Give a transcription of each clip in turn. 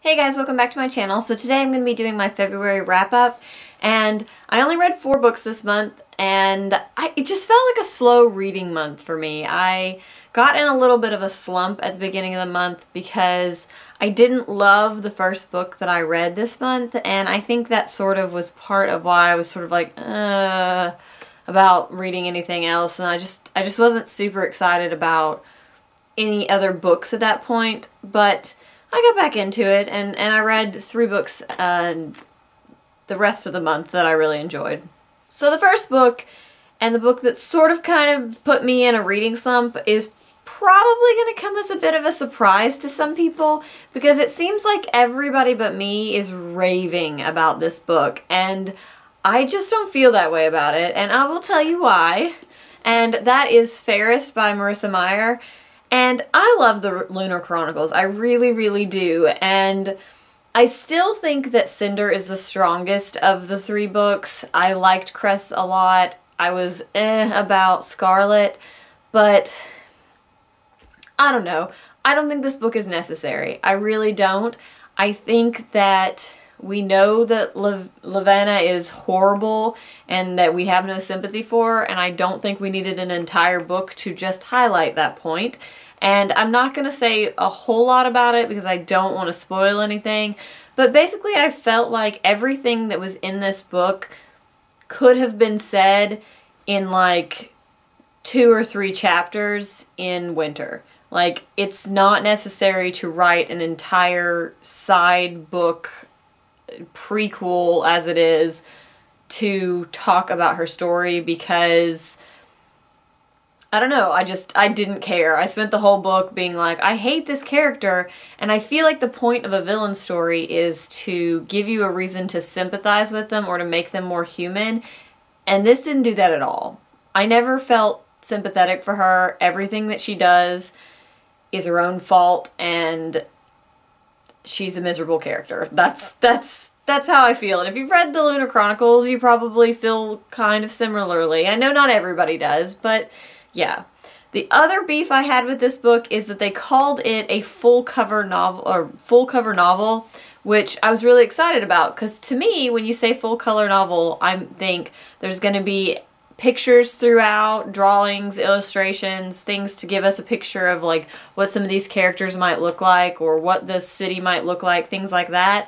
Hey guys, welcome back to my channel. So today I'm going to be doing my February wrap-up, and I only read 4 books this month, and it just felt like a slow reading month for me. I got in a little bit of a slump at the beginning of the month because I didn't love the first book that I read this month, and I think that sort of was part of why I was sort of like, about reading anything else, and I just wasn't super excited about any other books at that point, but I got back into it, and I read 3 books the rest of the month that I really enjoyed. So the first book, and the book that sort of kind of put me in a reading slump, is probably going to come as a bit of a surprise to some people, because it seems like everybody but me is raving about this book, and I just don't feel that way about it, and I will tell you why. And that is Fairest by Marissa Meyer. And I love the Lunar Chronicles. I really, really do. And I still think that Cinder is the strongest of the 3 books. I liked Cress a lot. I was about Scarlet. But I don't know. I don't think this book is necessary. I really don't. I think that we know that Lavanna is horrible and that we have no sympathy for her, and I don't think we needed an entire book to just highlight that point. And I'm not going to say a whole lot about it because I don't want to spoil anything, but basically I felt like everything that was in this book could have been said in like 2 or 3 chapters in Winter. Like, it's not necessary to write an entire side book prequel as it is to talk about her story, because I don't know, I didn't care. I spent the whole book being like, I hate this character, and I feel like the point of a villain story is to give you a reason to sympathize with them or to make them more human, and this didn't do that at all. I never felt sympathetic for her. Everything that she does is her own fault, and she's a miserable character. That's how I feel. And if you've read the Lunar Chronicles, you probably feel kind of similarly. I know not everybody does, but yeah. The other beef I had with this book is that they called it a full cover novel, which I was really excited about, because to me, when you say full color novel, I think there's going to be pictures throughout, drawings, illustrations, things to give us a picture of like what some of these characters might look like or what the city might look like, things like that.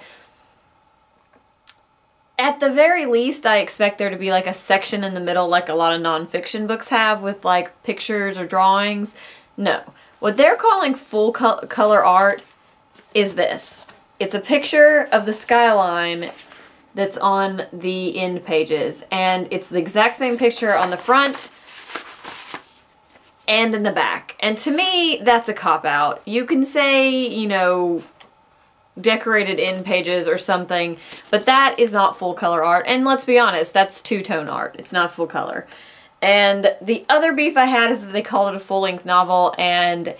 At the very least, I expect there to be like a section in the middle like a lot of nonfiction books have with like pictures or drawings. No. What they're calling full color art is this. It's a picture of the skyline that's on the end pages, and it's the exact same picture on the front and in the back. And to me, that's a cop-out. You can say, you know, decorated end pages or something, but that is not full color art, and let's be honest, that's two-tone art. It's not full color. And the other beef I had is that they called it a full-length novel, and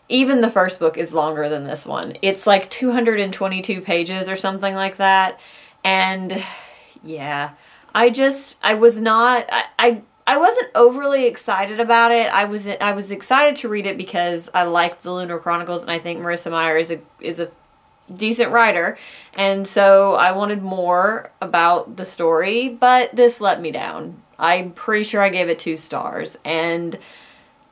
even the first book is longer than this one. It's like 222 pages or something like that. And yeah, I wasn't overly excited about it. I was excited to read it because I liked the Lunar Chronicles, and I think Marissa Meyer is a decent writer, and so I wanted more about the story, but this let me down. I'm pretty sure I gave it 2 stars, and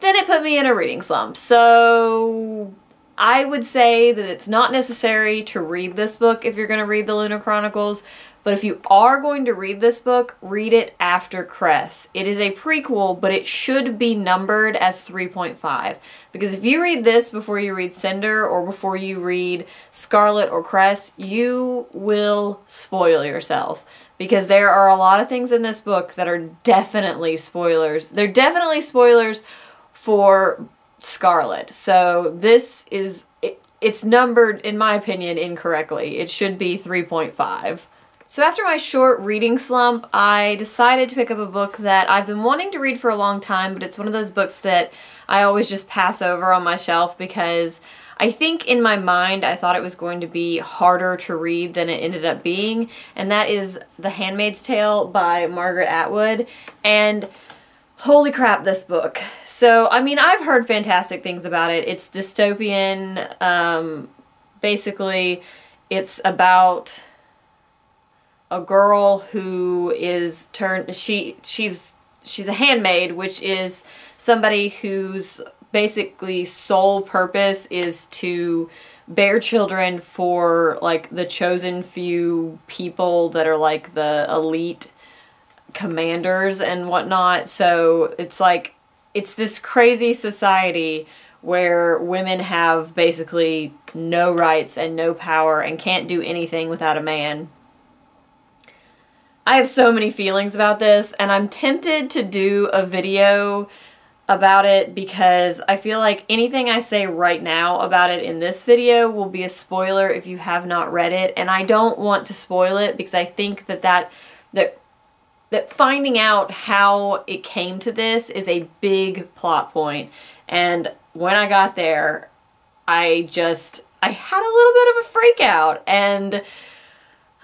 then it put me in a reading slump. So I would say that it's not necessary to read this book if you're going to read the Lunar Chronicles, but if you are going to read this book, read it after Cress. It is a prequel, but it should be numbered as 3.5. Because if you read this before you read Cinder or before you read Scarlet or Cress, you will spoil yourself. Because there are a lot of things in this book that are definitely spoilers. They're definitely spoilers for Scarlet. So this is, it's numbered, in my opinion, incorrectly. It should be 3.5. So after my short reading slump, I decided to pick up a book that I've been wanting to read for a long time, but it's one of those books that I always just pass over on my shelf because I think in my mind I thought it was going to be harder to read than it ended up being, and that is The Handmaid's Tale by Margaret Atwood. And holy crap, this book. So, I mean, I've heard fantastic things about it. It's dystopian, basically it's about a girl who is she's a handmaid, which is somebody whose basically sole purpose is to bear children for like the chosen few people that are like the elite commanders and whatnot. So it's like, it's this crazy society where women have basically no rights and no power and can't do anything without a man. I have so many feelings about this, and I'm tempted to do a video about it because I feel like anything I say right now about it in this video will be a spoiler if you have not read it, and I don't want to spoil it because I think that finding out how it came to this is a big plot point. And when I got there, I had a little bit of a freak out, and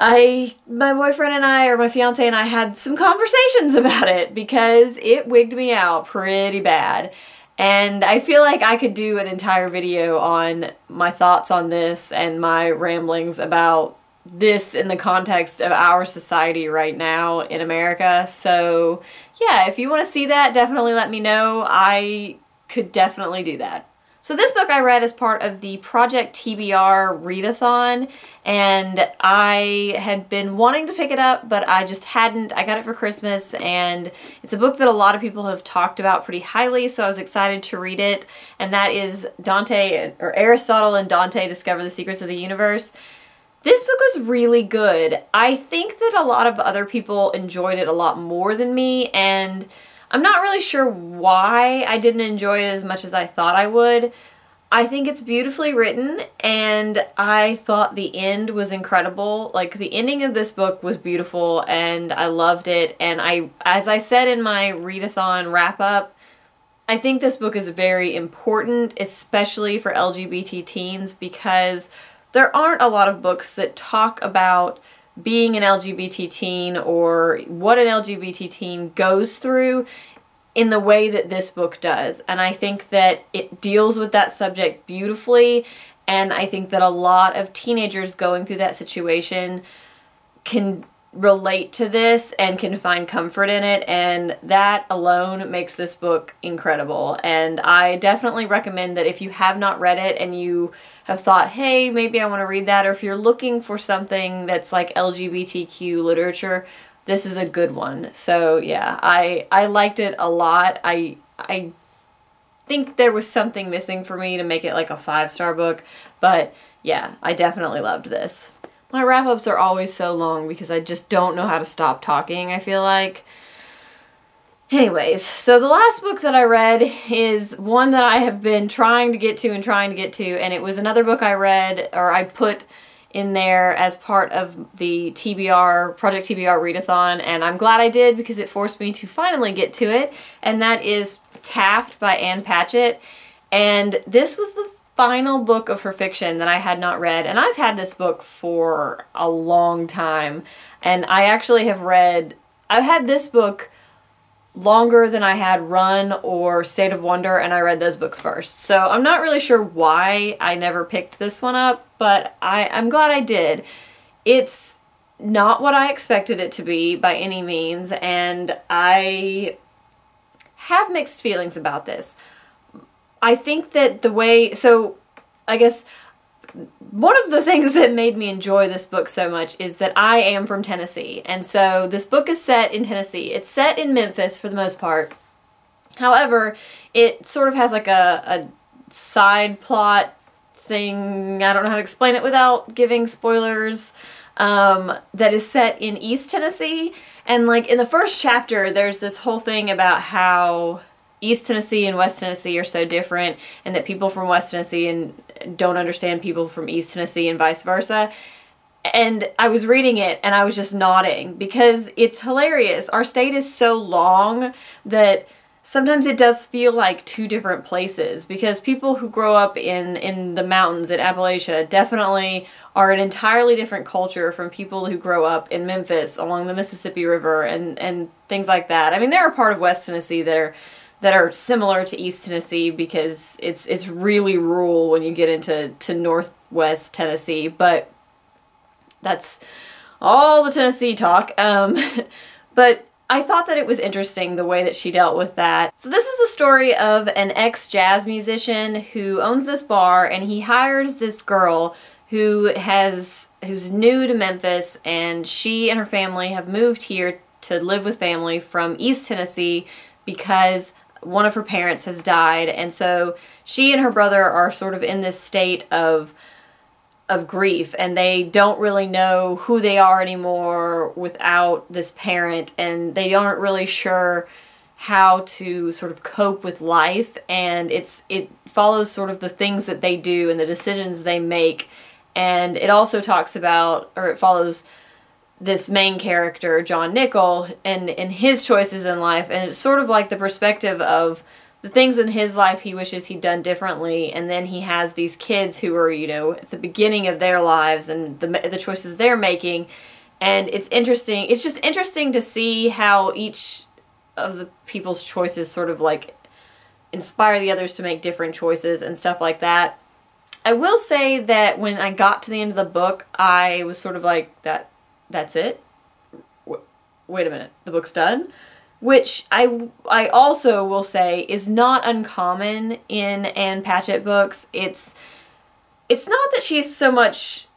my boyfriend and I, or my fiance and I, had some conversations about it because it wigged me out pretty bad. And I feel like I could do an entire video on my thoughts on this and my ramblings about this in the context of our society right now in America. So yeah, if you want to see that, definitely let me know. I could definitely do that. So this book I read as part of the Project TBR readathon, and I had been wanting to pick it up, but I just hadn't. I got it for Christmas, and it's a book that a lot of people have talked about pretty highly, so I was excited to read it, and that is Dante, or Aristotle and Dante Discover the Secrets of the Universe. This book was really good. I think that a lot of other people enjoyed it a lot more than me, and I'm not really sure why I didn't enjoy it as much as I thought I would. I think it's beautifully written, and I thought the end was incredible. Like, the ending of this book was beautiful, and I loved it. And as I said in my readathon wrap-up, I think this book is very important, especially for LGBT teens, because there aren't a lot of books that talk about being an LGBT teen or what an LGBT teen goes through in the way that this book does. And I think that it deals with that subject beautifully, and I think that a lot of teenagers going through that situation can relate to this and can find comfort in it, and that alone makes this book incredible. And I definitely recommend that if you have not read it and you have thought, hey, maybe I want to read that, or if you're looking for something that's like LGBTQ literature, this is a good one. So yeah, I liked it a lot. I think there was something missing for me to make it like a 5-star book, but yeah, I definitely loved this. My wrap-ups are always so long because I just don't know how to stop talking, I feel like. Anyways, so the last book that I read is one that I have been trying to get to, and it was another book I read, or I put in there as part of the TBR, Project TBR readathon, and I'm glad I did because it forced me to finally get to it, and that is Taft by Ann Patchett. And this was the final book of her fiction that I had not read, and I've had this book for a long time, and I actually I've had this book longer than I had Run or State of Wonder, and I read those books first. So I'm not really sure why I never picked this one up, but I'm glad I did. It's not what I expected it to be by any means, and I have mixed feelings about this. I think that I guess one of the things that made me enjoy this book so much is that I am from Tennessee, and so this book is set in Tennessee. It's set in Memphis for the most part. However, it sort of has like a side plot thing, I don't know how to explain it without giving spoilers, that is set in East Tennessee. And like in the first chapter, there's this whole thing about how East Tennessee and West Tennessee are so different, and that people from West Tennessee don't understand people from East Tennessee and vice versa. And I was reading it and I was just nodding because it's hilarious. Our state is so long that sometimes it does feel like two different places, because people who grow up in the mountains in Appalachia definitely are an entirely different culture from people who grow up in Memphis along the Mississippi River and things like that. I mean, there are part of West Tennessee that are similar to East Tennessee because it's really rural when you get into Northwest Tennessee, but that's all the Tennessee talk. But I thought that it was interesting the way that she dealt with that. So this is the story of an ex-jazz musician who owns this bar, and he hires this girl who's new to Memphis, and she and her family have moved here to live with family from East Tennessee because one of her parents has died, and so she and her brother are sort of in this state of grief, and they don't really know who they are anymore without this parent, and they aren't really sure how to sort of cope with life, and it follows sort of the things that they do and the decisions they make. And it also talks about, or it follows this main character, John Nickel, and his choices in life, and it's sort of like the perspective of the things in his life he wishes he'd done differently, and then he has these kids who are, you know, at the beginning of their lives and the choices they're making, and it's interesting. It's just interesting to see how each of the people's choices sort of like inspire the others to make different choices and stuff like that. I will say that when I got to the end of the book, I was sort of like, that's it? Wait a minute, the book's done? Which I also will say is not uncommon in Ann Patchett books. It's not that she so much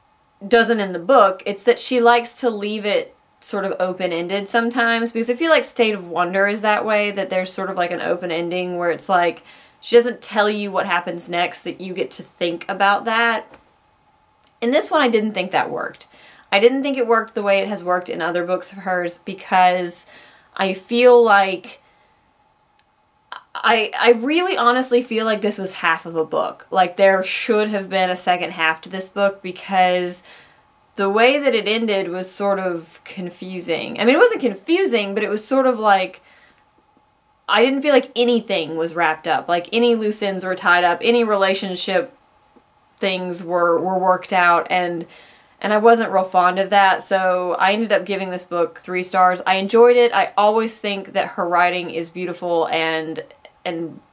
doesn't in the book, it's that she likes to leave it sort of open-ended sometimes, because I feel like State of Wonder is that way, that there's sort of like an open ending where it's like, she doesn't tell you what happens next, that you get to think about that. In this one, I didn't think that worked. I didn't think it worked the way it has worked in other books of hers, because I feel like I really honestly feel like this was half of a book. Like there should have been a second half to this book, because the way that it ended was sort of confusing. I mean, it wasn't confusing, but it was sort of like, I didn't feel like anything was wrapped up. Like any loose ends were tied up, any relationship things were worked out, and I wasn't real fond of that, so I ended up giving this book 3 stars. I enjoyed it. I always think that her writing is beautiful, and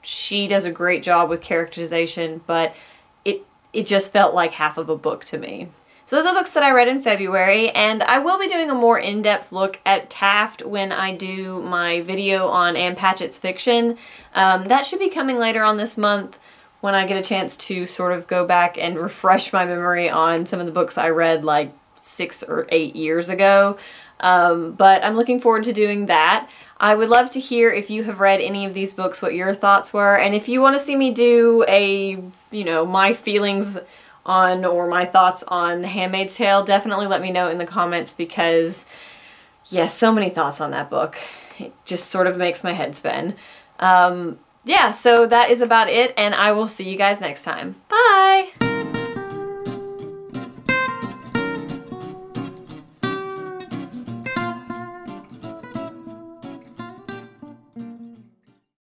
she does a great job with characterization, but it just felt like half of a book to me. So those are books that I read in February, and I will be doing a more in-depth look at Taft when I do my video on Ann Patchett's fiction. That should be coming later on this month, when I get a chance to sort of go back and refresh my memory on some of the books I read like 6 or 8 years ago. But I'm looking forward to doing that. I would love to hear if you have read any of these books, what your thoughts were, and if you want to see me do a, you know, my feelings on, or my thoughts on The Handmaid's Tale, definitely let me know in the comments, because yes, so many thoughts on that book. It just sort of makes my head spin. Yeah, so that is about it, and I will see you guys next time. Bye!